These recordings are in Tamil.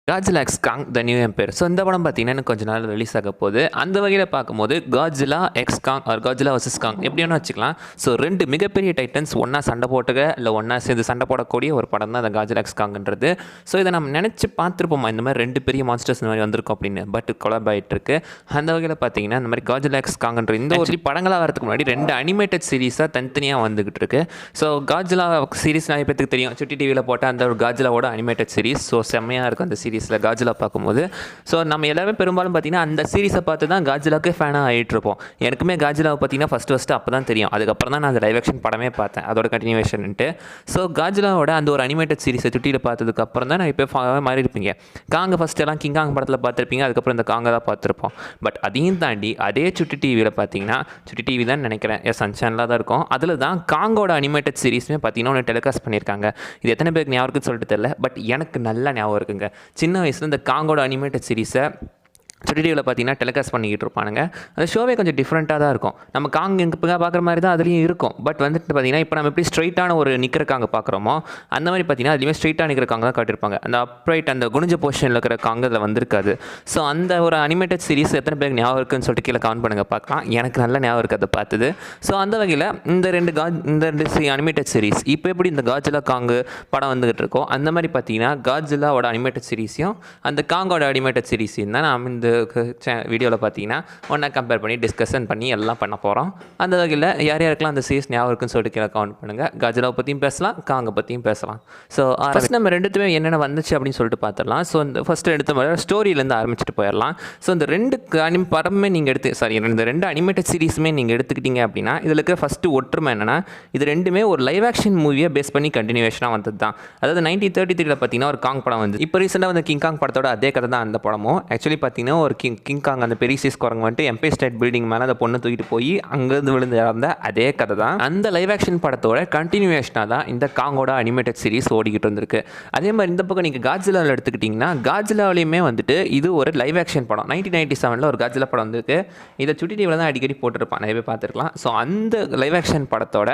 Godzilla x Kong the new empire. So இந்த படம் பார்த்தீங்கன்னா இன்னும் கொஞ்ச நாள் ரிலீஸ் ஆக போகுது. அந்த வகையில் பார்க்கும்போது காட்ஜிலா எக்ஸ் காங் ஆர் காட்ஜிலா வர்சஸ் காங் எப்படி வேணா வச்சுக்கலாம். ஸோ 2 மிகப்பெரிய டைட்டன்ஸ் ஒன்றா சண்டை போட்டுக்க இல்லை ஒன்றா சேர்ந்து சண்டை போடக்கூடிய ஒரு படம் தான் அந்த காட்ஜிலா எக்ஸ் காங்ன்றது. ஸோ இதை நம்ம நினச்சி பார்த்துருப்போமா இந்த மாதிரி 2 பெரிய மான்ஸ்டர்ஸ் இந்த மாதிரி வந்திருக்கும் அப்படின்னு. பட் கொலாப் ஆகிட்டு இருக்கு. அந்த வகையில் பார்த்தீங்கன்னா இந்த மாதிரி காட்ஜிலா எக்ஸ் காங்ன்ற இந்த ஒரு படங்களாக வரதுக்கு முன்னாடி 2 அனிமேட்டட் சீரீஸாக தனித்தனியாக வந்துகிட்டு இருக்கு. ஸோ காட்ஜிலா சீரீஸ் நிறைய பேருக்கு தெரியும். சுட்டி டிவியில் போட்ட அந்த ஒரு காட்ஜிலாவோட அனிமேட்டட் சீரீஸ். ஸோ செம்மையாக இருக்கும் அந்த சீரீஸில் காட்ஜிலா பார்க்கும்போது. ஸோ நம்ம எல்லாருமே பெரும்பாலும் பார்த்தீங்கன்னா அந்த சீரீஸை பார்த்து தான் காட்ஜிலாவுக்கு ஃபேனாக ஆகிட்டு இருப்போம். எனக்குமே காட்ஜிலாவை பார்த்தீங்கன்னா ஃபஸ்ட்டு அப்போ தான் தெரியும். அதுக்கப்புறம் தான் நான் அந்த லைவ் ஆக்ஷன் படமே பார்த்தேன், அதோட கண்டினியூவேஷன்ட்டு. ஸோ காட்ஜிலாவோட அந்த ஒரு அனிமேட்டட் சீரீஸை சுட்டியில் பார்த்ததுக்கப்புறம் தான் நான் இப்போ மாறி இருப்பீங்க. காங்க ஃபஸ்ட் எல்லாம் கிங்காங் படத்தில் பார்த்துருப்பீங்க, அதுக்கப்புறம் இந்த காங்க தான் பார்த்துருப்போம். பட் அதையும் தாண்டி அதே சுட்டி டிவியில் பார்த்தீங்கன்னா, சுட்டி டிவி தான் நினைக்கிறேன், சன்ஷானில் தான் இருக்கும். அதில் தான் காங்கோட அனிமேட்டட் சீரீஸுமே பார்த்தீங்கன்னா ஒன்று டெலிகாஸ்ட் பண்ணியிருக்காங்க. இது எத்தனை பேருக்கு ஞாபகம் இருக்குன்னு சொல்லிட்டு தெரியல, பட் எனக்கு நல்லா ஞாபகம் இருக்குங்க. சின்ன வயசில் இந்த காங்கோட அனிமேட்டட் சீரீஸை சுட்டி டிவியில் பார்த்தீங்கன்னா டெலிகாஸ்ட் பண்ணிக்கிட்டு இருப்பானுங்க. அந்த ஷோவே கொஞ்சம் டிஃப்ரெண்ட்டாக தான் இருக்கும். நம்ம காங் எங்கே பார்க்குற மாதிரி தான் அதுலேயும் இருக்கும். பட் வந்துட்டு பார்த்தீங்கன்னா இப்போ நம்ம எப்படி ஸ்ட்ரைட்டான ஒரு நிற்கிற காங்க பார்க்குறோமோ அந்த மாதிரி பார்த்தீங்கன்னா அதுலேயுமே ஸ்ட்ரைட்டாக நிற்கிற காங்க தான் காட்டியிருப்பாங்க. அந்த அப்ரைட் அந்த குனிஞ்ச பொசிஷனில் இருக்கிற காங்க அதில் வந்திருக்காது. ஸோ அந்த ஒரு அனிமேட்டட் சீரீஸ் எத்தனை பேருக்கு ஞாபகம் இருக்குன்னு சொல்லிட்டு கீழே கமெண்ட் பண்ணுங்கள் பார்க்கலாம். எனக்கு நல்ல ஞாபகம் இருக்குது அதை பார்த்தது. ஸோ அந்த வகையில் இந்த ரெண்டு அனிமேட்டட் சீரீஸ் இப்போ எப்படி இந்த காட்ஜிலா காங்கு படம் வந்துகிட்டு இருக்கோம், அந்த மாதிரி பார்த்தீங்கன்னா காட்ஜிலாவோட அனிமேட்டட் சீரீஸையும் அந்த காங்கோட அனிமேட்டட் சீரீஸையும் தான் நாம் இந்த வீடியோவில் பார்த்தீங்கன்னா ஒன்றா கம்பேர் பண்ணி டிஸ்கஷன் பண்ணி எல்லாம் பண்ண போகிறோம். அந்த வகையில் யார் யாருக்கெல்லாம் அந்த சீரீஸ் ஞாபகம் இருக்குன்னு சொல்லிட்டு கீழே கமெண்ட் பண்ணுங்கள். காட்ஜிலாவை பற்றியும் பேசலாம், காங்கை பற்றியும் பேசலாம். ஸோ ஃபஸ்ட் நம்ம ரெண்டுத்துமே என்னென்ன வந்துச்சு அப்படின்னு சொல்லிட்டு பார்த்துடலாம். ஸோ இந்த ஃபஸ்ட்டு எடுத்த மாதிரி ஸ்டோரியிலேருந்து ஆரம்பிச்சுட்டு போயிடலாம். ஸோ இந்த 2 படமே நீங்கள் இந்த 2 அனிமேட்டட் சீரீஸுமே நீங்கள் எடுத்துக்கிட்டீங்க அப்படின்னா இதில் இருக்கிற ஃபஸ்ட்டு ஒற்றுமை என்னென்னா, இது ரெண்டுமே ஒரு லைவ் ஆக்ஷன் மூவியை பேஸ் பண்ணி கண்டினியூவேஷனாக வந்தது தான். அதாவது 1933 பார்த்தீங்கன்னா ஒரு காங் படம் வந்து, இப்போ ரீசெண்டாக வந்து கிங் காங் படத்தோட அதே கதை தான் அந்த படமும். ஆக்சுவலி பார்த்தீங்கன்னா ஒரு கிங் காங் அந்த பெரிய சைஸ் குரங்கு வந்துட்டு எம்பையர் ஸ்டேட் பில்டிங் மேலே அந்த பொண்ணை தூக்கிட்டு போய் அங்கேருந்து விழுந்து இறந்த அதே கதை தான். அந்த லைவ் ஆக்ஷன் படத்தோட கண்டினியூவேஷனாக தான் இந்த காங்கோட அனிமேட்டட் சீரிஸ் ஓடிக்கிட்டு வந்திருக்கு. அதே மாதிரி இந்த பக்கம் நீங்கள் காட்ஜிலாவில் எடுத்துக்கிட்டிங்கன்னா காட்ஜிலாவிலையுமே வந்துட்டு இது ஒரு லைவ் ஆக்ஷன் படம். 1997 ஒரு காட்ஜிலா படம் வந்திருக்கு. இதை சுட்டி டிவியில் தான் அடிக்கடி போட்டிருப்பான், நிறைய பேர் பார்த்துருக்கலாம். ஸோ அந்த லைவ் ஆக்ஷன் படத்தோட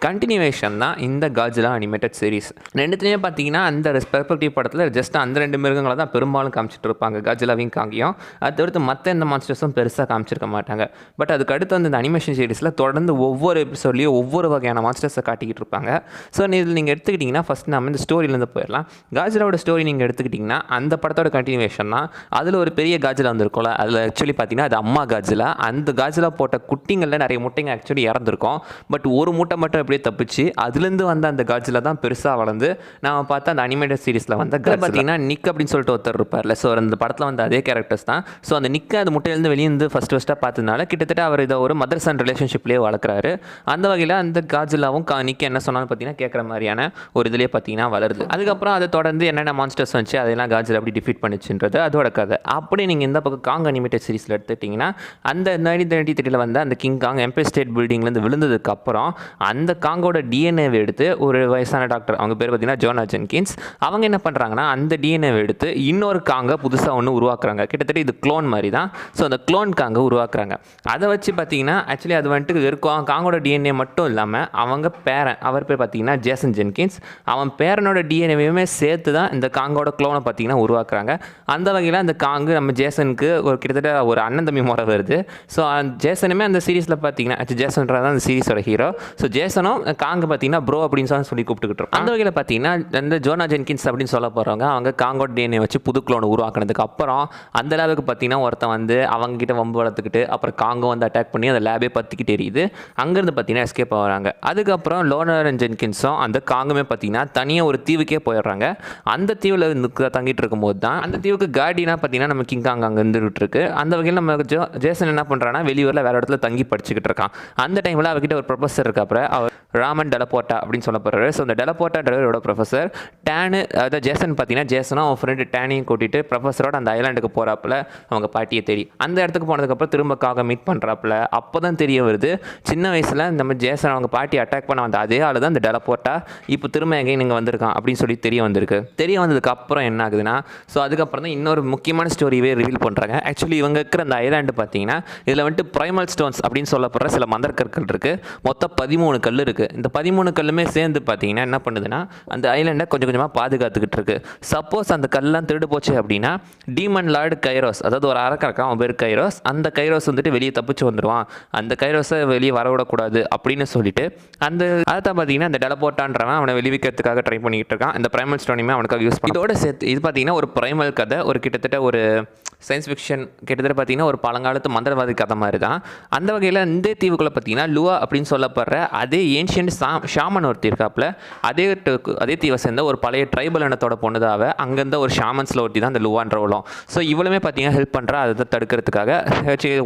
கண்டினியூவேஷன் தான் இந்த காட்ஜிலா அனிமேட்டட் சீரிஸ். ரெண்டுத்துலேயே பார்த்தீங்கன்னா அந்த பெர்ஸ்பெக்டிவ் படத்தில் ஜஸ்ட் அந்த 2 மிருகங்களை தான் பெரும்பாலும் காமிச்சிட்டு இருப்பாங்க, காட்ஜிலாவையும் காங்கியும். அது தவிர்த்து மற்ற எந்த மான்ஸ்டர்ஸும் பெருசாக காமிச்சிருக்க மாட்டாங்க. பட் அதுக்கு அடுத்து வந்து இந்த அனிமேஷன் சீரிஸில் தொடர்ந்து ஒவ்வொரு எபிசோட்லேயும் ஒவ்வொரு வகையான மான்ஸ்டர்ஸை காட்டிக்கிட்டு இருப்பாங்க. ஸோ இதில் நீங்கள் எடுத்துக்கிட்டிங்கன்னா ஃபஸ்ட் நம்ம இந்த ஸ்டோரியிலேருந்து போயிடலாம். காட்ஜிலாவோட ஸ்டோரி நீங்கள் எடுத்துக்கிட்டிங்கன்னா அந்த படத்தோட கண்டினியூவேஷன் தான். அதில் ஒரு பெரிய காட்ஜிலா வந்துருக்கும்ல, அதில் ஆக்சுவலி பார்த்தீங்கன்னா அது அம்மா காட்ஜிலா. அந்த காட்ஜிலா போட்ட குட்டிங்களில் நிறைய முட்டைங்க ஆக்சுவலி இறந்துருக்கும். பட் ஒரு முட்டை மட்டும் அப்படியே தப்பிச்சு அதுலேருந்து வந்து அந்த காட்ஜிலா தான் பெருசாக வளர்ந்து நாம் பார்த்தா அந்த அனிமேட்டட் சீரிஸில் வந்து பார்த்தீங்கன்னா நிக் அப்படின்னு சொல்லிட்டு ஒருத்தர் இருப்பார்ல. ஸோ அந்த படத்தில் வந்து அதே கேரக்டர்ஸ் தான். ஸோ அந்த நிக்க அந்த முட்டையிலேருந்து வெளியே ஃபஸ்ட்டாக பார்த்ததுனால கிட்டத்தட்ட அவர் இதை ஒரு மதர் சன் ரிலேஷன்ஷிப்லேயே வளர்க்குறாரு. அந்த வகையில் அந்த காட்ஜிலாவும் நிக்க என்ன சொன்னாலும் பார்த்தீங்கன்னா கேட்குற மாதிரியான ஒரு இதுலேயே பார்த்தீங்கன்னா வளருது. அதுக்கப்புறம் அதை தொடர்ந்து என்னென்ன மான்ஸ்டர்ஸ் வந்துச்சு அதெல்லாம் காட்ஜிலா அப்படி டிஃபீட் பண்ணிச்சுன்றது அதோட கதை. அப்படி நீங்கள் இந்த பக்கம் காங் அனிமேட்டட் சீரிஸில் எடுத்துக்கிட்டிங்கன்னா அந்த 1933 வந்து அந்த கிங் காங் எம்பையர் ஸ்டேட் பில்டிங்லேருந்து விழுந்ததுக்கு அப்புறம் அந்த காங்கோட டிஎன்ஏவை எடுத்து ஒரு வயசான டாக்டர், அவங்க பேர் பார்த்தீங்கன்னா ஜோனா ஜென்கின்ஸ், அவங்க என்ன பண்ணுறாங்கன்னா அந்த டிஎன்ஏவை எடுத்து இன்னொரு காங்கை புதுசாக ஒன்று உருவாக்குறாங்க. கிட்டத்தட்ட இது க்ளோன் மாதிரி தான். ஸோ அந்த க்ளோன் காங்க உருவாக்குறாங்க. அதை வச்சு பார்த்தீங்கன்னா ஆக்சுவலி அது வந்துட்டு இருக்கும் காங்கோட டிஎன்ஏ மட்டும் இல்லாமல் அவங்க பேரன், அவர் பேர் பார்த்தீங்கன்னா ஜேசன் ஜென்கின்ஸ், அவன் பேரனோட டிஎன்ஏவையுமே சேர்த்து தான் இந்த காங்கோட க்ளோனை பார்த்தீங்கன்னா உருவாக்குறாங்க. அந்த வகையில் அந்த காங்கு நம்ம ஜேசனுக்கு ஒரு கிட்டத்தட்ட ஒரு அண்ணன் தம்பி முறை வருது. ஸோ ஜேசனுமே அந்த சீரீஸில் பார்த்தீங்கன்னா ஜேசன்றது தான் அந்த சீரீஸோட ஹீரோ. ஸோ ஜேசனும் காங்கு பார்த்தீங்கன்னா ப்ரோ அப்படின்னு சொல்லி கூப்பிட்டுக்கிட்டு இருக்கோம். அந்த வகையில் பார்த்தீங்கன்னா அந்த ஜோனா ஜென்கின்ஸ் அப்படின்னு சொல்ல போகிறவங்க அவங்க காங்கோட டிஎன்ஏ வச்சு புது க்ளோனை உருவாக்குனதுக்கு அப்புறம் அந்த அளவுக்கு பார்த்தீங்கன்னா ஒருத்தன் வந்து அவங்ககிட்ட வம்பு வளர்த்துக்கிட்டு அப்புறம் காங்கும் வந்து அட்டாக் பண்ணி அந்த லேபே பற்றிக்கிட்டு எரியுது. அங்கேருந்து பார்த்தீங்கன்னா எஸ்கேப் ஆகிறாங்க. அதுக்கப்புறம் லோனர் அண்ட் ஜென்கின்ஸும் அந்த காங்குமே பார்த்தீங்கன்னா தனியாக ஒரு தீவுக்கே போயிடுறாங்க. அந்த தீவில் தங்கிட்டு இருக்கும்போது தான் அந்த தீவுக்கு கார்டினா பார்த்தீங்கன்னா நம்ம கிங் காங் அங்கே இருந்துகிட்டு இருக்கு. அந்த வகையில் நம்ம ஜேசன் என்ன பண்ணுறான்னா வெளியூரில் வேறு இடத்துல தங்கி படிச்சுக்கிட்டு இருக்கான். அந்த டைமில் அவர்கிட்ட ஒரு ப்ரொஃபஸர் இருக்காப்புற, அவர் ராமன் டெலபோர்ட்டா அப்படின்னு சொல்லப்படுறாரு. ஸோ அந்த டெலபோர்ட்டான்றவரோட ப்ரொஃபஸர் டேனு, அதாவது ஜேசன் பார்த்தீங்கன்னா ஜேசனும் அவன் ஃப்ரெண்டு டேனையும் கூட்டிகிட்டு ப்ரொஃபஸரோட அந்த ஐலாண்டுக்கு போகிறாப்புல. அவங்க பாட்டியை தேடி. அந்த இடத்துக்கு போனதுக்கப்புறம் திரும்ப காகை மீட் பண்ணுறாப்புல. அப்போ தான் தெரிய வருது சின்ன வயசில் இந்த மாதிரி ஜேசன் அவங்க பாட்டி அட்டாக் பண்ண வந்த அதே ஆள் தான் இந்த டெலபோர்ட்டா இப்போ திரும்ப எங்கேயும் இங்கே வந்திருக்கான் அப்படின்னு சொல்லி தெரிய வந்திருக்கு. தெரிய வந்ததுக்கு அப்புறம் என்ன ஆகுதுன்னா, ஸோ அதுக்கப்புறம் தான் இன்னொரு முக்கியமான ஸ்டோரியே ரிவீல் பண்ணுறாங்க. ஆக்சுவலி இவங்க இருக்கிற அந்த ஐலாண்டு பார்த்தீங்கன்னா இதில் வந்துட்டு ப்ரைமல் ஸ்டோன்ஸ் அப்படின்னு சொல்லப்படுற சில மந்திர கற்கள் இருக்குது. மொத்தம் 13 கல் இருக்குது. இந்த 13 கல்லுமே சேர்ந்து பார்த்தீங்கன்னா என்ன பண்ணுதுன்னா அந்த ஐலாண்டை கொஞ்சம் கொஞ்சமாக பாதுகாத்துக்கிட்டு இருக்கு. சப்போஸ் அந்த கல்லாம் திருடு போச்சு அப்படின்னா டீமன் லார்டு கைரோஸ், அதாவது ஒரு அரக்கறக்கான் அவன் பேர் கைரோஸ், அந்த கைரோஸ் வந்துட்டு வெளியே தப்பிச்சு வந்துடுவான், அந்த கைரோஸை வெளியே வரவிடக்கூடாது அப்படின்னு சொல்லிட்டு அந்த அதை பார்த்தீங்கன்னா அந்த டெலபோர்ட்டான்றவன் அவனை வெளிவிக்கிறதுக்காக ட்ரை பண்ணிக்கிட்டு இருக்கான். இந்த ப்ரைமல் ஸ்டோனையுமே அவனுக்காக யூஸ் பண்ணி இதோட சேர்த்து இது பார்த்தீங்கன்னா ஒரு ப்ரைமல் கதை, ஒரு கிட்டத்தட்ட ஒரு சயின்ஸ் ஃபிக்ஷன், கிட்டத்தட்ட பார்த்தீங்கன்னா ஒரு பழங்காலத்து மந்திரவாதி கதை மாதிரி தான். அந்த வகையில் இந்த தீவுக்குள்ளே பார்த்தீங்கன்னா லுவா அப்படின்னு சொல்லப்படுற அதே ஏன்ஷியன்ட் ஷாமன் ஒருத்தி இருக்காப்புல. அதே தீவை சேர்ந்த ஒரு பழைய ட்ரைபல் இனத்தோட பொண்ணுதாவ அங்கேருந்து ஒரு ஷாமன்ஸில் ஒருத்தி தான் அந்த லுவான்றவளும். ஸோ இவளுமே பார்த்தீங்கன்னா ஹெல்ப் பண்ணுறா அதை தடுக்கிறதுக்காக.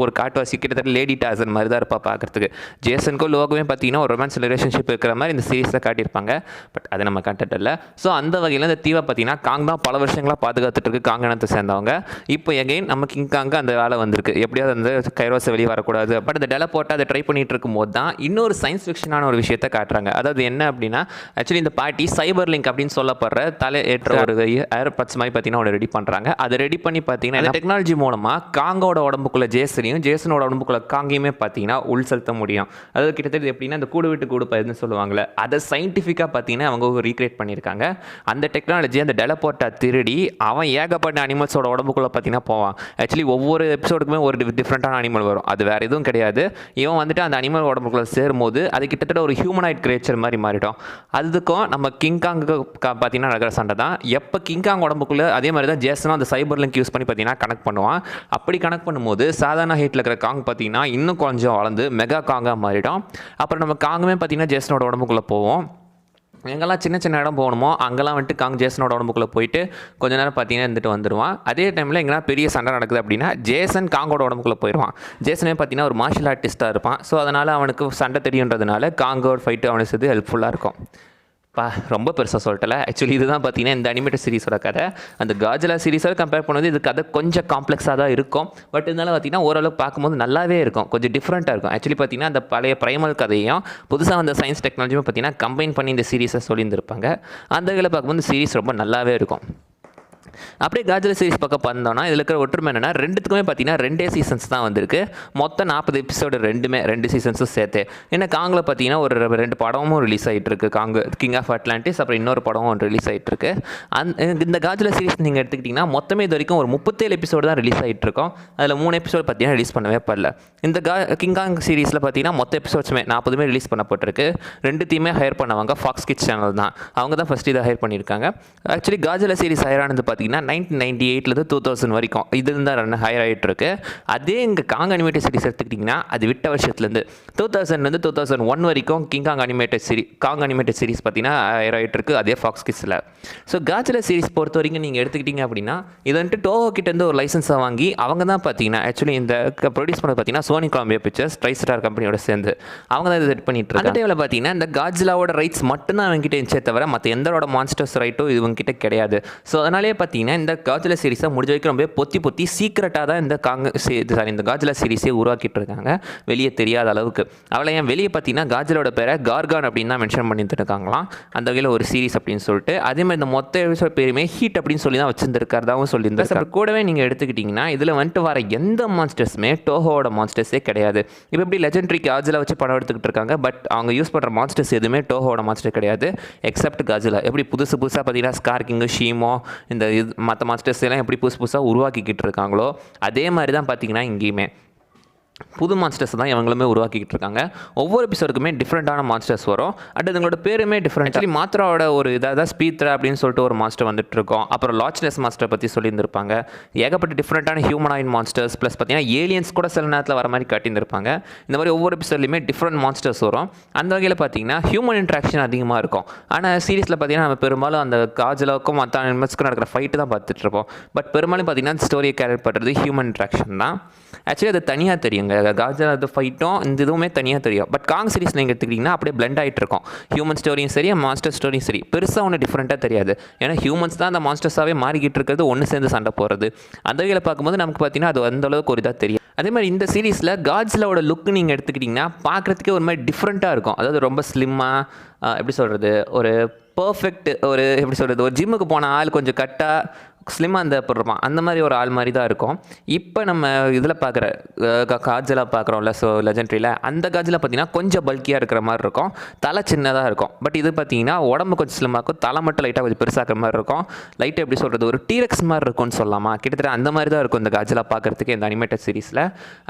ஒரு காட்டுவாசி கிட்டத்தட்ட லேடி டாசன் மாதிரி தான் இருப்பா பார்க்குறதுக்கு. ஜேசனுக்கும் லுவாக்குமே பார்த்தீங்கன்னா ஒரு ரொமான்ஸ் ரிலேஷன்ஷிப் இருக்கிற மாதிரி இந்த சீரிஸில் காட்டியிருப்பாங்க. பட் அதை நம்ம கண்டென்ட் இல்லை. ஸோ அந்த வகையில் இந்த தீவை பார்த்தீங்கன்னா காங் தான் பல வருஷங்களாக பாதுகாத்துட்டு இருக்கு, காங் இனத்தை சேர்ந்தவங்க. இப்போ எகைன் நம்ம கிங்காங்க அந்த வேலை வந்திருக்கு, எப்படியாவது அந்த கைரோஸை வெளியே வரக்கூடாது. பட் அந்த டெலபோர்ட்டை அதை ட்ரை பண்ணிட்டு இருக்கும் போது தான் இன்னொரு சயின்ஸ் ஃபிக்ஷனான ஒரு விஷயத்தை காட்டுறாங்க. அதாவது என்ன அப்படின்னா, ஆக்சுவலி இந்த பாட்டி சைபர் லிங்க் அப்படின்னு சொல்லப்படுற தலை ஏற்ற ஒரு ஏர்பட்ஸ் மாதிரி பார்த்தீங்கன்னா ஒன்று ரெடி பண்ணுறாங்க. அதை ரெடி பண்ணி பார்த்தீங்கன்னா இந்த டெக்னாலஜி மூலமாக காங்கோட உடம்புக்குள்ள ஜேசனையும் ஜேசனோட உடம்புக்குள்ள காங்கையுமே பார்த்தீங்கன்னா உள் செலுத்த முடியும். அதாவது கிட்டத்தட்ட எப்படின்னா இந்த கூடு விட்டு கூடு பயிர்னு சொல்லுவாங்கள்ல, அதை சயின்டிஃபிக்காக பார்த்தீங்கன்னா அவங்க ரீக்ரியேட் பண்ணியிருக்காங்க. அந்த டெக்னாலஜி அந்த டெலபோர்ட்டை திருடி அவன் ஏகப்பட்ட அனிமல்ஸோட உடம்புக்குள்ளே பார்த்தீங்கன்னா போவான். ஆக்சுவலி ஒவ்வொரு எபிசோடுக்குமே ஒரு டிஃப்ரெண்ட்டான அனிமல் வரும், அது வேறு எதுவும் கிடையாது. இவன் வந்துட்டு அந்த அனிமல் உடம்புக்குள்ள சேரும்போது அது கிட்டத்தட்ட ஒரு ஹியூமனாய்ட் கிரியேச்சர் மாதிரி மாறிடும். அதுக்கும் நம்ம கிங்காங்கு பார்த்தீங்கன்னா நடக்கிற சண்டை தான். எப்போ கிங்காங் உடம்புக்குள்ளே அதே மாதிரி தான் ஜேசனும் அந்த சைபர் லிங்க் யூஸ் பண்ணி பார்த்தீங்கன்னா கனெக்ட் பண்ணுவான். அப்படி கனெக்ட் பண்ணும்போது சாதாரண ஹைட்டில் இருக்கிற காங் பார்த்தீங்கன்னா இன்னும் கொஞ்சம் வளர்ந்து மெகா காங்காக மாறிடும். அப்புறம் நம்ம காங்குமே பார்த்தீங்கன்னா ஜேசனோட உடம்புக்குள்ளே போவோம். எங்கெல்லாம் சின்ன சின்ன இடம் போகணுமோ அங்கெல்லாம் வந்துட்டு காங் ஜேசனோட உடம்புக்குள்ளே போயிட்டு கொஞ்ச நேரம் பார்த்தீங்கன்னா இருந்துட்டு வந்துடுவான். அதே டைமில் எங்கன்னா பெரிய சண்டை நடக்குது அப்படின்னா ஜேசன் காங்கோட உடம்புக்குள்ளே போயிடுவான். ஜேசனே பார்த்தீங்கன்னா ஒரு மார்ஷல் ஆர்டிஸ்ட்டாக இருப்பான். ஸோ அதனால் அவனுக்கு சண்டை தெரியுன்றதுனால காங்கோட ஃபைட்டு அவனுக்கு சேர்த்து ஹெல்ப்ஃபுல்லாக இருக்கும். ரொம்ப பெருசாக சொல்லிட்டல. ஆக்சுவலி இதுதான் பார்த்தீங்கன்னா இந்த அனிமேட்டட் சீரிஸோட கதை. அந்த காஜிலா சீரிஸோட கம்பேர் பண்ணும்போது இது கதை கொஞ்சம் காம்ப்ளெக்ஸாக தான் இருக்கும். பட் இருந்தாலும் பார்த்தீங்கன்னா ஓரளவுக்கு பார்க்கும்போது நல்லாவே இருக்கும், கொஞ்சம் டிஃப்ரெண்ட்டாக இருக்கும். ஆக்சுவலி பார்த்தீங்கன்னா அந்த பழைய ப்ரைமல் கதையும் புதுசாக அந்த சயின்ஸ் டெக்னாலஜியும் பார்த்தீங்கன்னா கம்பைன் பண்ணி இந்த சீரிஸை சொல்லியிருந்திருப்பாங்க. அந்த வகையில் பார்க்கும்போது இந்த சீரிஸ் ரொம்ப நல்லாவே இருக்கும். அப்படியே காஜிலா சீரிஸ் பக்கம் பார்த்தோம்னா இதில் இருக்கிற ஒற்றுமை என்னென்னா ரெண்டுத்துக்குமே பார்த்தீங்கன்னா 2 சீசன்ஸ் தான் வந்திருக்கு. மொத்தம் 40 எபிசோடு, 2 சீசன்ஸும் சேர்த்து. ஏன்னா காங்கில் பார்த்தீங்கன்னா ஒரு 2 படமும் ரிலீஸ் ஆகிட்டு இருக்கு. காங்கு கிங் ஆஃப் அட்லாண்டிஸ், அப்புறம் இன்னொரு படமும் ரிலீஸ் ஆகிட்டு இருக்கு. இந்த காஜிலா சீரிஸ் நீங்கள் எடுத்துக்கிட்டிங்கன்னா மொத்தமே இது வரைக்கும் ஒரு 37 எபிசோடு தான் ரிலீஸ் ஆகிட்டு இருக்கோம். அதில் 3 எபிசோடு பார்த்தீங்கன்னா ரிலீஸ் பண்ணவே படல. இந்த கிங்காங் சீரிஸில் பார்த்தீங்கன்னா மொத்த எபிசோட்ஸுமே 40 ரிலீஸ் பண்ணப்பட்டிருக்கு. 2 ஹையர் பண்ணவங்க ஃபாக்ஸ் கிட்ஸ் சேனல் தான். அவங்க தான் ஃபஸ்ட் இதை ஹையர் பண்ணியிருக்காங்க. ஆக்சுவலி காஜிலா சீரிஸ் ஹையர் ஆனது பார்த்தீங்கன்னா 1998 2000 வரைக்கும் இது தான் ரன் ஹையர் ஆகிட்டு இருக்கு. அதே இங்கே காங் அனிமேட்டட் சீரிஸ் எடுத்துக்கிட்டிங்கன்னா அது விட்ட வருஷத்துலேருந்து 2000 2001 வரைக்கும் காங் அனிமேட்டட் சீரிஸ் பார்த்தீங்கன்னா ஹையர் ஆகிட்டு இருக்கு, அதே ஃபாக்ஸ் கிட்ஸில். ஸோ காஜிலா சீரிஸ் பொறுத்த வரைக்கும் நீங்கள் எடுத்துக்கிட்டிங்க அப்படின்னா இது வந்துட்டு டோஹோ கிட்டேருந்து ஒரு லைசன்ஸை வாங்கி அவங்க தான் பார்த்தீங்கன்னா ஆக்சுவலி இந்த ப்ரொடியூஸ் பண்ணது பார்த்தீங்கன்னா சோனி கொலம்பியா பிக்சர்ஸ் ட்ரைஸ்டார் கம்பெனியோட சேர்ந்து அவங்க தான் இதை செட் பண்ணிட்டு இருக்காங்க. அந்த டைமில் பார்த்தீங்கன்னா இந்த காஜிலாவோட ரைட்ஸ் மட்டும்தான் அவங்ககிட்ட இருந்துச்சே தவிர மற்ற எந்தோட மான்ஸ்டர்ஸ் ரைட்டும் இவங்ககிட்ட கிடையாது. ஸோ அதனாலே பார்த்தீங்கன்னா இந்த காஜிலா சீரிஸை முடிஞ்ச வரைக்கும் ரொம்ப பொத்தி சீக்கிரட்டாக தான் இந்த காஜிலா சீரிஸே உருவாக்கிட்டு இருக்காங்க, வெளியே தெரியாத அளவுக்கு. அவளை ஏன் வெளியே பார்த்தீங்கன்னா காஜிலோட பேரை கார்கான் அப்படின்னு தான் மென்ஷன் பண்ணிட்டு இருக்காங்களாம். அந்த வகையில் ஒரு சீரிஸ் அப்படின்னு சொல்லிட்டு அதே மாதிரி இந்த மொத்த எபிசோட் பேருமே ஹீட் அப்படின்னு சொல்லி தான் வச்சிருந்திருக்காருதாவும் சொல்லியிருந்தாரு. கூடவே நீங்கள் எடுத்துக்கிட்டிங்கன்னா இதில் வந்துட்டு வர எந்த மான்ஸ்டர்ஸுமே டோஹோட மான்ஸ்டர்ஸே கிடையாது. இப்போ எப்படி லெஜெண்டரி காஜிலா வச்சு படம் எடுத்துக்கிட்டு இருக்காங்க, பட் அவங்க யூஸ் பண்ணுற மான்ஸ்டர்ஸ் எதுவுமே டோஹோட மான்ஸ்டர் கிடையாது எக்ஸப்ட் காஜிலா. எப்படி புதுசாக பார்த்தீங்கன்னா ஸ்கார்கிங்கு ஷீமோ இந்த மற்ற மாஸ்டர்ஸ் எல்லாம் எப்படி புதுசாக உருவாக்கிக்கிட்டு இருக்காங்களோ அதே மாதிரி தான் பார்த்தீங்கன்னா இங்கேயுமே புது மான்ஸ்டர்ஸ் தான் இவங்களுமே உருவாக்கிக்கிட்டு இருக்காங்க. ஒவ்வொரு எபிசோடுக்குமே டிஃப்ரெண்ட்டான மான்ஸ்டர்ஸ் வரும். அண்ட் இதுங்களோட பேருமே டிஃப்ரெண்ட். ஆக்சுவலி மாத்ராவோட ஒரு இதாக ஸ்பீத்ரா அப்படின்னு சொல்லிட்டு ஒரு மாஸ்டர் வந்துட்டு இருக்கோம். அப்புறம் லாச்னஸ் மாஸ்டர் பற்றி சொல்லியிருந்திருப்பாங்க. ஏகப்பட்ட டிஃப்ரெண்ட்டான ஹியூமனாய்ட் மான்ஸ்டர்ஸ் ப்ளஸ் பார்த்தீங்கன்னா ஏலியன்ஸ் கூட சில நேரத்தில் வர மாதிரி காட்டியிருந்திருப்பாங்க. இந்த மாதிரி ஒவ்வொரு எபிசோட்லையுமே டிஃப்ரெண்ட் மான்ஸ்டர்ஸ் வரும். அந்த வகையில் பார்த்தீங்கன்னா ஹியூமன் இன்ட்ராக்ஷன் அதிகமாக இருக்கும். ஆனால் சீரிஸில் பார்த்தீங்கன்னா நம்ம பெரும்பாலும் அந்த காஜிலாவுக்கும் மற்ற அனிமல்ஸ்க்கும் நடக்கிற ஃபைட்டு தான் பார்த்துட்டு இருப்போம். பட் பெரும்பாலும் பார்த்தீங்கன்னா ஸ்டோரியை கேரக்ட் பண்ணுறது ஹியூமன் இன்ட்ராக்ஷன் தான். ஆக்சுவலி அது தனியாக தெரியுங்க. தெரியுங்க. காஜிலா ஃபைட்டும் இந்த இதுவுமே தனியாக தெரியும். பட் காங் சீரிஸ் நீங்கள் எடுத்துக்கிட்டிங்கன்னா அப்படியே பிளெண்ட் ஆகிட்டு இருக்கும். ஹியூமன் ஸ்டோரியும் சரி, மாஸ்டர் ஸ்டோரியும் சரி, பெருசாக ஒன்று டிஃப்ரெண்ட்டாக தெரியாது. ஏன்னா ஹியூமன்ஸ் தான் அந்த மாஸ்டர்ஸாகவே மாறிக்கிட்டு இருக்கிறது, ஒன்று சேர்ந்து சண்டை போகிறது. அந்த வகையில் பார்க்கும்போது நமக்கு பார்த்தீங்கன்னா அது அந்தளவுக்கு ஒரு இதாக தெரியும். அதே மாதிரி இந்த சீரீஸில் காட்ஸிலாவோட லுக்கு நீங்கள் எடுத்துக்கிட்டிங்கன்னா பார்க்குறதுக்கே ஒரு மாதிரி டிஃப்ரெண்ட்டாக இருக்கும். அதாவது ரொம்ப ஸ்லிம்மாக, எப்படி சொல்கிறது, ஒரு பர்ஃபெக்ட், ஒரு எப்படி சொல்கிறது, ஒரு ஜிம்முக்கு போன ஆள் கொஞ்சம் கட்டாக ஸ்லிம்மாக அந்த போடுறான், அந்த மாதிரி ஒரு ஆள் மாதிரி தான் இருக்கும். இப்போ நம்ம இதில் பார்க்குற காஜலா பார்க்குறோம்ல, ஸோ லெஜெண்ட்ரியில் அந்த காஜலா பார்த்தீங்கன்னா கொஞ்சம் பல்கியாக இருக்கிற மாதிரி இருக்கும், தலை சின்னதாக இருக்கும். பட் இது பார்த்தீங்கன்னா உடம்பு கொஞ்சம் ஸ்லிம்மாக இருக்கும், தலை மட்டும் லைட்டாக கொஞ்சம் பெருசாகிற மாதிரி இருக்கும். லைட்டாக எப்படி சொல்கிறது, ஒரு டீரெக்ஸ் மாதிரி இருக்கும்னு சொல்லலாமா, கிட்டத்தட்ட அந்த மாதிரி தான் இருக்கும் இந்த காஜலா பார்க்குறதுக்கு இந்த அனிமேட்டட் சீரிஸில்.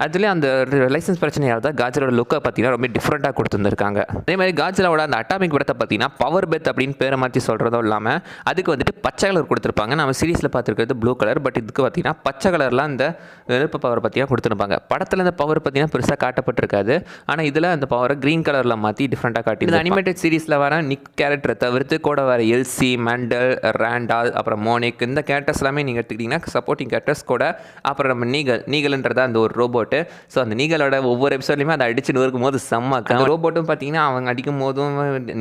அதுலேயே அந்த லைசன்ஸ் பிரச்சனையாக தான் காஜலோட லுக்கை பார்த்தீங்கன்னா ரொம்ப டிஃப்ரெண்ட்டாக கொடுத்துருந்துருக்காங்க. அதே மாதிரி காஜலாவோட அந்த அட்டாமிக் படத்தை பார்த்தீங்கன்னா பவர் பெத் அப்படின்னு பேரை மாற்றி சொல்கிறதும் இல்லாமல் அதுக்கு வந்துட்டு பச்சை கலர் கொடுத்துருப்பாங்க. நம்ம சீரிஸில் பார்த்துருக்கிறது ப்ளூ கலர், பட் இதுக்கு பார்த்தீங்கன்னா பச்சை கலரில் அந்த நெருப்பு பவர் பார்த்தீங்கன்னா கொடுத்துருப்பாங்க. படத்தில் இந்த பவர் பார்த்தீங்கன்னா பெருசாக காட்டப்பட்டிருக்காது, ஆனால் இதில் அந்த பவரை க்ரீன் கலரில் மாற்றி டிஃப்ரெண்ட்டாக காட்டி. இந்த அனிமேட்டட் சீரிஸில் வர நிக் கேரக்டரை தவிர்த்து கூட வர எல்சி, மெண்டல், ரேண்டால், அப்புறம் மோனிக், இந்த கேரக்டர்ஸ் எல்லாமே நீங்கள் எடுத்துக்கிட்டிங்கன்னா சப்போர்ட்டிங் கேரக்டர்ஸ் கூட. அப்புறம் நம்ம நீகல்ன்றது அந்த ஒரு ரோபோட்டு. ஸோ அந்த நீகளோட ஒவ்வொரு எபிசோட்லையுமே அதை அடிச்சுட்டு இருக்கும் போது செம்ம. அந்த ரோபோட்டும் பார்த்தீங்கன்னா அவங்க அடிக்கும் போதும்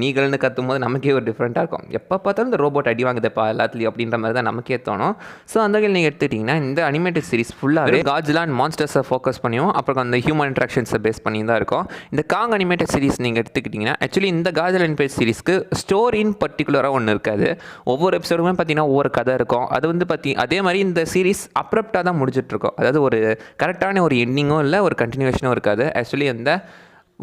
நீகள்னு கத்தும் போது நமக்கே ஒரு டிஃப்ரெண்ட்டாக இருக்கும். எப்போ பார்த்தாலும் இந்த ரோபோட் அடி வாங்குதப்பா எல்லாத்துலேயும் அப்படின்ற மாதிரி தான் நமக்கே தோணும். ஸோ அந்த வகையில் நீங்கள் எடுத்துக்கிட்டிங்கன்னா இந்த அனிமேட்டட் சீரிஸ் ஃபுல்லாகவே காஜிலா அண்ட் மான்ஸ்டர்ஸை ஃபோக்கஸ் பண்ணியும் அப்புறம் அந்த ஹியூமன் இன்ட்ராக்ஷன்ஸை பேஸ் பண்ணி தான் இருக்கும். இந்த காங் அனிமேட்டட் சீரிஸ் நீங்கள் எடுத்துக்கிட்டிங்கன்னா ஆக்சுவலி இந்த காஜிலா அனிமேட்டட் சீரிஸ்க்கு ஸ்டோரின் பர்டிகுலராக ஒன்று இருக்காது. ஒவ்வொரு எபிசோடுமே பார்த்தீங்கன்னா ஒவ்வொரு கதை இருக்கும். அது வந்து அதே மாதிரி இந்த சீரிஸ் அப்ரப்டாக தான் முடிஞ்சிட்ருக்கும். அதாவது ஒரு கரெக்டான ஒரு எண்டிங்கும் இல்லை, ஒரு கண்டினியூஷனும் இருக்காது. ஆக்சுவலி அந்த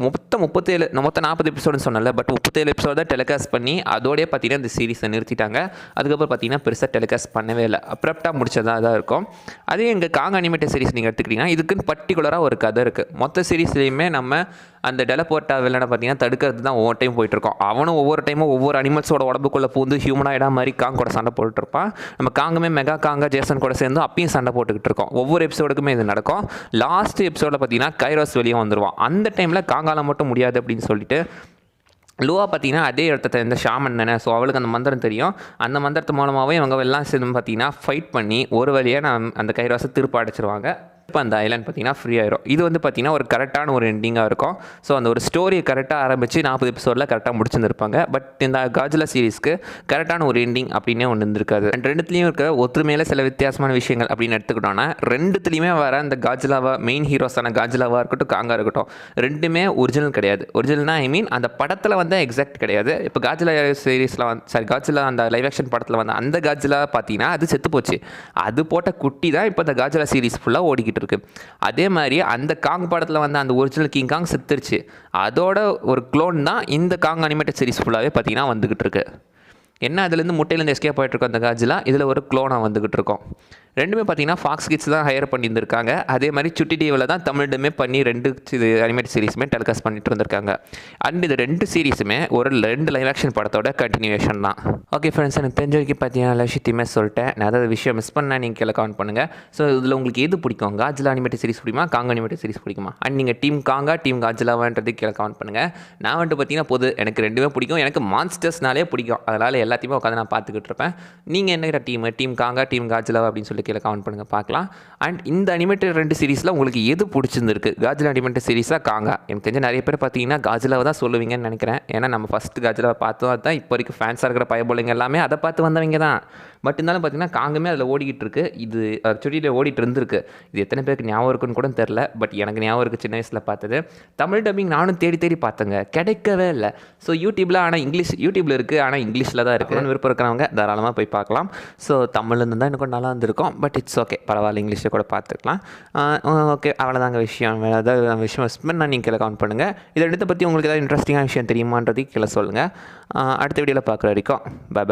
மொத்தம் 40 எபிசோடுன்னு சொன்னல, பட் 37 எபிசோடு தான் டெலிகாஸ்ட் பண்ணி அதோடய பார்த்தீங்கன்னா இந்த சீரிஸை நிறுத்திட்டாங்க. அதுக்கப்புறம் பார்த்தீங்கன்னா பெருசாக டெலிகாஸ்ட் பண்ணவே இல்லை, அப்ரப்டாக முடிச்சதாக தான் இருக்கும். அதே எங்கள் காங் அனிமேட்டட் சீரிஸ் நீங்கள் எடுத்துக்கிட்டிங்கன்னா இதுக்குன்னு பர்டிகுலராக ஒரு கதை இருக்குது. மொத்த சீரிஸ்லேயுமே நம்ம அந்த டெலபோர்ட்டா வில்லனை பார்த்தீங்கன்னா தடுக்கிறது தான் ஒவ்வொரு டைம் போயிட்டுருக்கோம். அவனும் ஒவ்வொரு டைமும் ஒவ்வொரு அனிமல்ஸோட உடம்புக்குள்ளே பூந்து ஹியூமனாக மாதிரி காங் கூட சண்டை போட்டுருப்பான். நம்ம காங்குமே மெகா காங்கா ஜேசன் கூட சேர்ந்து அப்பயும் சண்டை போட்டுக்கிட்டு இருக்கோம். ஒவ்வொரு எபிசோடுக்குமே இது நடக்கும். லாஸ்ட் எபிசோடில் பார்த்தீங்கன்னா கைரோஸ் வெளியே வந்துடுவான். அந்த டைமில் காங்கால மட்டும் முடியாது அப்படின்னு சொல்லிட்டு லூவா பார்த்தீங்கன்னா அதே இடத்த இந்த ஷாமன் தானே, ஸோ அவளுக்கு அந்த மந்திரம் தெரியும். அந்த மந்திரத்து மூலமாகவே இவங்க எல்லாம் சேர்ந்து பார்த்தீங்கன்னா ஃபைட் பண்ணி ஒரு வழியாக நான் அந்த கைரோஸை திருப்ப அடைச்சிருவாங்க. இப்போ அந்த ஐலாண்ட் பார்த்தீங்கன்னா ஃப்ரீ ஆயிரும். இது வந்து பார்த்தீங்கன்னா ஒரு கரெக்டான ஒரு எண்டிங்காக இருக்கும். ஸோ அந்த ஒரு ஸ்டோரியை கரெக்டாக ஆரம்பித்து 40 எபிசோடில் கரெக்டாக முடிச்சிருந்துருப்பாங்க. பட் இந்த காஜிலா சீரிஸ்க்கு கரெக்டான ஒரு எண்டிங் அப்படின்னே ஒன்று இருந்திருக்காது. அண்ட் ரெண்டுத்துலேயும் இருக்க ஒற்றுமையில சில வித்தியாசமான விஷயங்கள் அப்படின்னு எடுத்துக்கிட்டோன்னா ரெண்டுத்துலேயுமே வர அந்த காஜிலாவா மெயின் ஹீரோஸான காஜிலாவாக இருக்கட்டும் காங்கா இருக்கட்டும் ரெண்டுமே ஒரிஜினல் கிடையாது. ஒரிஜினல்னா ஐ மீன் அந்த படத்தில் வந்து எக்ஸாக்ட் கிடையாது. இப்போ காஜிலா சீரிஸில் காஜிலா அந்த லைவ் ஆக்ஷன் படத்தில் வந்து அந்த காஜிலா பார்த்தீங்கன்னா அது செத்து போச்சு. அது போட்ட குட்டி தான் இப்போ இந்த காஜிலா சீரிஸ் ஃபுல்லாக ஓடிக்கிட்டு இருக்கு. அதே மாதிரி அந்த காங் படத்தில் வந்து அந்த ஒரிஜினல் கிங் காங் செத்துருச்சு. அதோட ஒரு க்ளோன் தான் இந்த காங் அனிமேட்டட் சீரிஸ் ஃபுல்லாகவே பார்த்தீங்கன்னா வந்துக்கிட்டு இருக்கு. என்ன அதுலேருந்து முட்டையிலேருந்து எஸ்கேப் ஆகிட்டு இருக்கோம் அந்த காஜிலா, இதில் ஒரு க்ளோனாக வந்துக்கிட்டு இருக்கோம். ரெண்டுமே பார்த்தீங்கன்னா ஃபாக்ஸ் கிட்ஸ் தான் ஹையர் பண்ணியிருந்திருக்காங்க. அதே மாதிரி சுட்டி டிவியில் தான் தமிழ்டுமே பண்ணி இது அனிமேட்டட் சீரிஸுமே டெலிகாஸ்ட் பண்ணிட்டு இருந்திருக்காங்க. அண்ட் இது 2 சீரிஸுமே ஒரு 2 லைவ் ஆக்ஷன் படத்தோட கண்டினியூஷன் தான். ஓகே ஃப்ரெண்ட்ஸ், எனக்கு தெரிஞ்ச வரைக்கும் பார்த்தீங்கன்னா எல்லா விஷயத்தையுமே சொல்லிட்டேன். நான் அதாவது விஷயம் மிஸ் பண்ணால் நீங்கள் கீழே கமெண்ட் பண்ணுங்கள். ஸோ இதில் உங்களுக்கு எது பிடிக்கும், காஜிலா அனிமேட்டட் சீரிஸ் பிடிக்குமா, காங் அனிமேட்டட் சீரிஸ் பிடிக்குமா? அண்ட் நீங்கள் டீம் காங்கா டீம் காஜிலாவான்றது கீழே கமெண்ட் பண்ணுங்கள். நான் வந்துட்டு பார்த்தீங்கன்னா எனக்கு ரெண்டுமே பிடிக்கும். எனக்கு மான்ஸ்டர்ஸ்னாலே பிடிக்கும். அதனால் எல்லாத்தையுமே உட்காந்து நான் பார்த்துக்கிட்டு இருப்பேன். நீங்கள் என்ன டீம் காங்கா டீம் காஜிலா அப்படின்னு சொல்லி கீழே கமெண்ட் பண்ணுங்கள், பார்க்கலாம். அண்ட் இந்த அனிமேட்டட் 2 சீரிஸில் உங்களுக்கு எது பிடிச்சிருக்கு, காஜிலா அனிமேட்டட் சீரிஸாக காங்கா? எனக்கு தெரிஞ்ச நிறைய பேர் பார்த்தீங்கன்னா காஜிலாவை தான் சொல்லுவீங்கன்னு நினைக்கிறேன். ஏன்னா நம்ம ஃபஸ்ட்டு காஜிலாவை பார்த்தோம், அதுதான் இப்போ வரைக்கும் ஃபேன்ஸாக இருக்கிற பயபோலிங்க எல்லாமே அதை பார்த்து வந்தவங்க தான். பட் இருந்தாலும் பார்த்தீங்கன்னா காங்குமே அதில் ஓடிக்கிட்டு இருக்குது. இது சுட்டியில் ஓடிட்டு இருந்திருக்கு. இது எத்தனை பேருக்கு ஞாபகம் இருக்குன்னு கூட தெரில. பட் எனக்கு ஞாபகம் இருக்குது சின்ன வயசில் பார்த்தது. தமிழ் டப்பிங் நானும் தேடி பார்த்தேங்க, கிடைக்கவே இல்லை. ஸோ யூடியூப்பில் ஆனால் யூடியூப்பில் இருக்குது, ஆனால் இங்கிலீஷில் தான் இருக்குது. விருப்பம் இருக்கிறவங்க தாராளமாக போய் பார்க்கலாம். ஸோ தமிழ்லேருந்து தான் எனக்கு நல்லா இருந்திருக்கும். பட் இட்ஸ் ஓகே, பரவாயில்ல, இங்கிலீஷில் கூட பார்த்துக்கலாம். ஓகே, அவ்வளோதாங்க விஷயம். ஏதாவது விஷயம் ஸ்பெண்ட் நீங்கள் கீழே கவுண்ட் பண்ணுங்கள். இதை எடுத்து பற்றி உங்களுக்கு ஏதாவது இன்ட்ரெஸ்டிங்கான விஷயம் தெரியுமான்றதையும் கீழே சொல்லுங்கள். அடுத்த வீடியோவில் பார்க்குற வரைக்கும் பை பை.